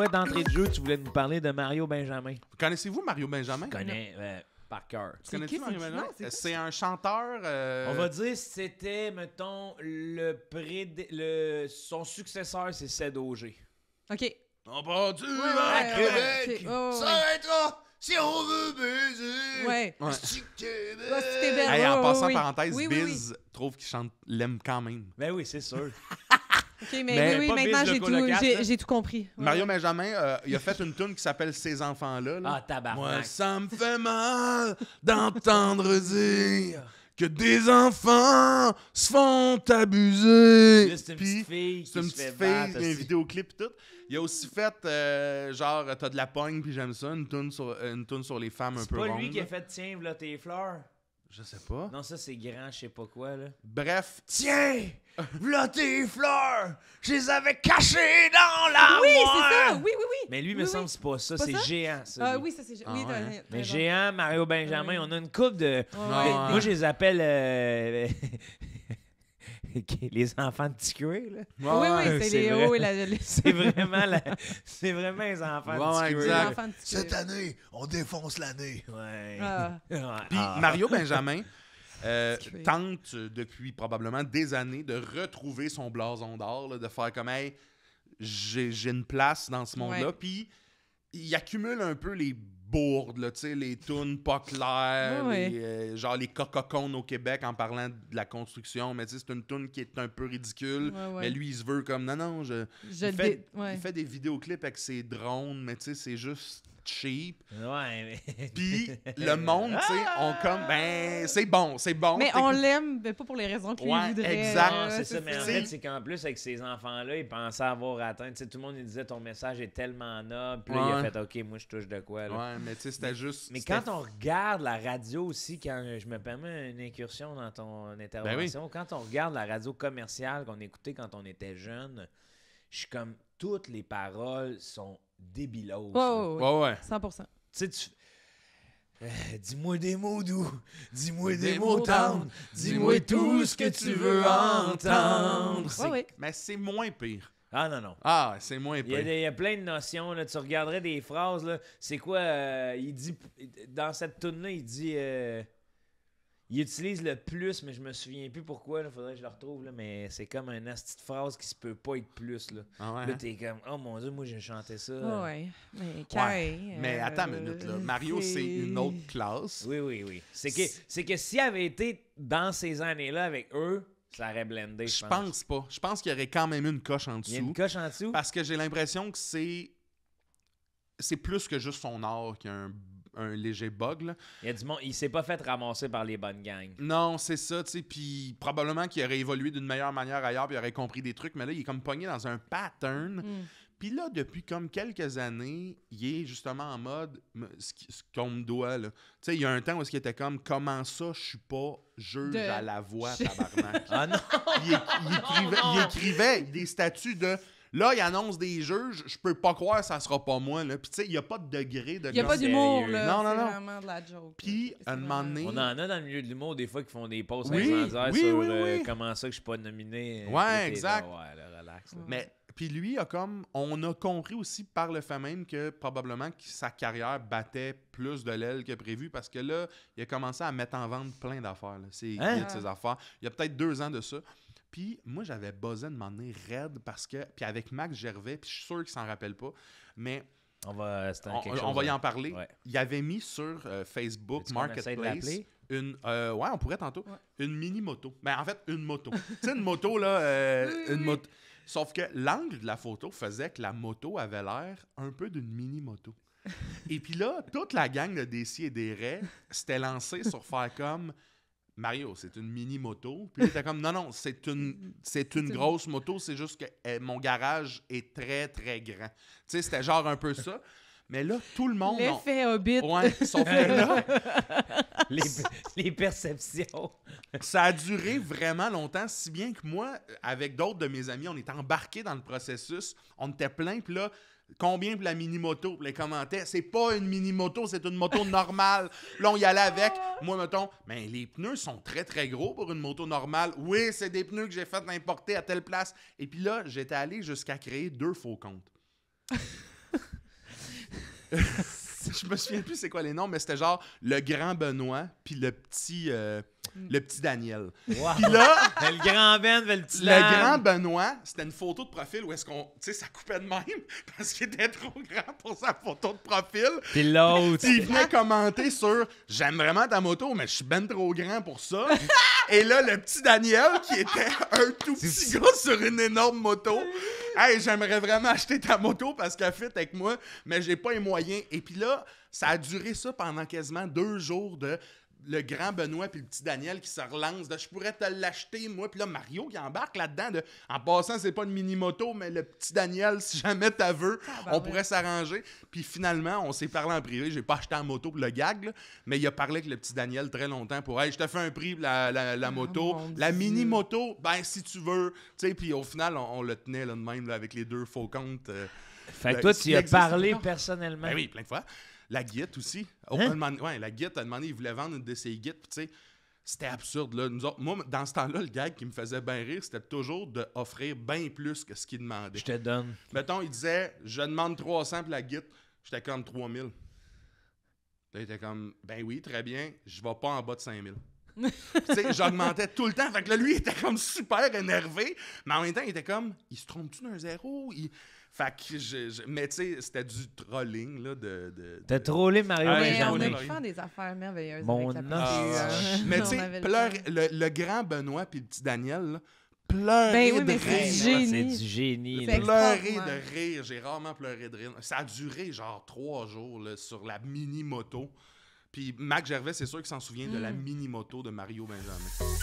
toi, d'entrée de jeu, tu voulais nous parler de Mario Benjamin. Connaissez-vous Mario Benjamin? Je connais par cœur. Tu connais-tu Mario qui? Benjamin? Non, c'est qui? C'est un chanteur... On va dire c'était, mettons, son successeur, c'est Ced OG. OK. On part-tu Ouais, à ouais, Québec? ok. Ouais, ouais, Ça ouais. arrêtera si on veut baiser! Ouais. Ouais. Ouais, c'était belle. Hey, en Ouais, passant, ouais, oui. parenthèse, Oui, oui, Biz trouve qu'il chante l'aime quand même. Ben oui, c'est sûr. OK, mais Mais oui, pas maintenant, Biz le colocasse, là. j'ai tout compris. Ouais, Mario ouais. Benjamin, il a fait une tune qui s'appelle Ces enfants-là. là. Ah, tabarnak. Moi, ça me fait mal d'entendre dire que des enfants se font abuser. Là, c'est une Puis, petite fille c'est qui une se fait petite fille, battre, il y a un aussi. vidéoclip et tout. Il a aussi fait, genre, t'as de la pogne, puis j'aime ça, une tune sur les femmes un C'est peu pas rondes. lui qui a là. fait « Tiens, voilà tes fleurs Je sais pas. ». Non, ça, c'est grand, je sais pas quoi, là. Bref, Tiens, voilà tes fleurs, je les avais cachées dans l'armoire. Oui, c'est ça. Oui, oui, oui. Mais lui, Oui, me oui. semble que c'est pas ça, Pas c'est ça? Géant, ça. Ah lui. oui, ça, c'est... Ah Oui, ouais, t'as hein. raison. Mais Géant, Mario Benjamin, Oui. on a une couple de... Ouais. Moi, je les appelle les enfants de petit cuir, là. Oui, oui, c'est c'est les vrai. hauts et C'est vraiment les enfants Ouais, de petit exact. cuir. enfants de petit Cette année, on défonce l'année. Ouais. Ah. Ouais. puis Ah. Mario Benjamin Petit tente depuis probablement des années de retrouver son blason d'or, là, de faire comme hey, j'ai une place dans ce monde-là. Ouais. Puis il accumule un peu les bourdes, là, tu sais, les tunes pas claires, Ouais. genre les cococones au Québec en parlant de la construction. Mais tu sais, c'est une tune qui est un peu ridicule. Ouais, ouais. Mais lui, il se veut comme non, Je il, le fait, ouais. il fait des vidéoclips avec ses drones, mais tu sais, c'est juste cheap. Ouais, mais... Puis le monde, tu sais, on comme, ben, c'est bon. Mais on t'écoutes- l'aime, mais pas pour les raisons que lui Ouais, voudrait. exact. Non, c'est ça, mais en ça. fait, c'est qu'en plus, avec ces enfants-là, ils pensaient avoir atteint. Tu sais, tout le monde il disait ton message est tellement noble. Puis là, il a Ouais. fait OK, moi, je touche de quoi. Là. Ouais, mais tu sais, c'était juste. Mais c'était- quand on regarde la radio aussi, quand je me permets une incursion dans ton intervention, quand on regarde la radio commerciale qu'on écoutait quand on était jeune, je suis comme toutes les paroles sont débiloses. Oh, oui, Ouais, ouais. 100%. Tu sais, dis-moi des mots doux, dis-moi des Des mots mots tendres, dis-moi tout ce que tu veux entendre. Ouais, ouais. Mais c'est moins pire. Ah non, non. Ah, c'est moins Il y, a pire. des- il y a plein de notions, là. Tu regarderais des phrases, là. C'est quoi, il dit, dans cette toune-là, il dit, il utilise le plus, mais je me souviens plus pourquoi, là. Faudrait que je le retrouve, là. Mais c'est comme une petite phrase qui se peut pas être plus, là. Ah ouais, Là, hein? t'es comme, oh mon Dieu, moi, j'ai chanté ça. Ah ouais. Mais Ouais. carré. Mais attends une minute, là. Mario, c'est une autre classe. Oui, oui, oui. C'est que s'il avait été dans ces années-là avec eux, ça aurait blendé, je Je pense. pense pas. Je pense qu'il y aurait quand même une coche en Il y a une dessous. coche en dessous. Parce que j'ai l'impression que c'est plus que juste son art qui a un léger bug, là. Il y a du monde, il s'est pas fait ramasser par les bonnes gangs. Non, c'est ça, tu sais. Puis probablement qu'il aurait évolué d'une meilleure manière ailleurs, puis il aurait compris des trucs. Mais là, il est comme pogné dans un pattern. Mm. Puis là, depuis comme quelques années, il est justement en mode ce qu'on me doit, là. Tu sais, il y a un temps où il était comme « Comment ça, je suis pas juge De- à la voix, tabarnak? Ah non! » Il écrivait des statuts de « Là, il annonce des juges, je peux pas croire que ça sera pas moi, là. » Puis tu sais, il y a pas de degré de... Il n'y a comme- pas d'humour, sérieux. là. Non, non, C'est non. vraiment de la joke. Puis, là. un C'est moment vraiment- donné- On en a dans le milieu de l'humour des fois qui font des posts Oui, incendiaires oui, sur oui, oui. comment ça que je suis pas nominé. Ouais, Là, t'es exact. là, ouais, là, relax. là. Mais puis lui a comme on a compris aussi par le fait même que probablement que sa carrière battait plus de l'aile que prévu parce que là il a commencé à mettre en vente plein d'affaires là. C'est Hein? ses affaires. Il y a peut-être 2 ans de ça. Puis moi j'avais buzzé de m'en donner raide parce que puis avec Max Gervais puis je suis sûr qu'il s'en rappelle pas mais On va, c'est quelque on chose, va y hein. en parler. Ouais. Il avait mis sur Facebook Est-ce qu'on essaie de Marketplace l'appeler? une ouais on pourrait tantôt Ouais. une mini moto. Ben en fait une moto. Tu sais une moto là une moto. Sauf que l'angle de la photo faisait que la moto avait l'air un peu d'une mini-moto. Et puis là, toute la gang de Desi et des Raies s'était lancée sur faire comme Mario, c'est une mini-moto. Puis il était comme non, c'est une grosse moto, c'est juste que mon garage est très, très grand. Tu sais, c'était genre un peu ça. Mais là, tout le monde. L'effet Hobbit. Ouais, sauf que là, les perceptions. ça a duré vraiment longtemps, si bien que moi, avec d'autres de mes amis, on était embarqués dans le processus. On était plein, puis là, combien pour la mini-moto? Puis les commentaires, c'est pas une mini-moto, c'est une moto normale. Là, on y allait avec. Moi, mettons, mais les pneus sont très, très gros pour une moto normale. Oui, c'est des pneus que j'ai fait importer à telle place. Et puis là, j'étais allé jusqu'à créer 2 faux comptes. Je me souviens plus c'est quoi les noms, mais c'était genre le grand Benoît puis le petit Daniel. Wow. Puis là, Le grand Ben, le petit le Dan. grand Benoît, c'était une photo de profil où est-ce qu'on, tu sais, ça coupait de même parce qu'il était trop grand pour sa photo de profil. Puis l'autre. Puis il venait commenter sur « J'aime vraiment ta moto, mais je suis ben trop grand pour ça. » Et là, le petit Daniel, qui était un tout petit gars sur une énorme moto, « Hey, j'aimerais vraiment acheter ta moto parce qu'elle fit avec moi, mais j'ai pas les moyens. » Et puis là, ça a duré ça pendant quasiment 2 jours de le grand Benoît puis le petit Daniel qui se relancent de « Je pourrais te l'acheter, moi. » Puis là, Mario qui embarque là-dedans de « En passant, c'est pas une mini-moto, mais le petit Daniel, si jamais t'as veux, on pourrait s'arranger. » Puis finalement, on s'est parlé en privé. J'ai pas acheté en moto pour le gag, là, mais il a parlé avec le petit Daniel très longtemps pour « Hey, je te fais un prix pour la moto. Mon La Dieu. mini-moto, ben si tu veux. » Tu sais, puis au final, on le tenait là, de même là, avec les 2 faux comptes. Fait que toi, tu y as existe parlé encore. personnellement. Ben oui, plein de fois. La guide aussi. La guide a demandé, il voulait vendre une de ses guides, puis tu sais, c'était absurde. Là. Nous autres, moi, dans ce temps-là, le gag qui me faisait bien rire, c'était toujours d'offrir bien plus que ce qu'il demandait. Je te donne. Mettons, il disait, je demande 300 pour la guide. J'étais comme 3000. Là, il était comme, ben oui, très bien, je vais pas en bas de 5000. Tu sais, j'augmentais tout le temps. Fait que là, lui, il était comme super énervé, mais en même temps, il était comme, il se trompe-tu d'un zéro? Fait que mais tu sais, c'était du trolling, là, T'as trollé Mario Ah, Mais j'ai on trollé a Benjamin. pu faire des affaires merveilleuses Mon avec la os. petite, Mais tu on sais, avait le temps. le grand Benoît puis le petit Daniel, là, pleurer Ben oui, de mais c'est rire. du C'est génie. du génie. C'est là. Pleurer extraordinaire. de rire. J'ai rarement pleuré de rire. Ça a duré genre 3 jours là, sur la mini-moto. Puis Mac Gervais, c'est sûr qu'il s'en souvient de la mini-moto de Mario Benjamin.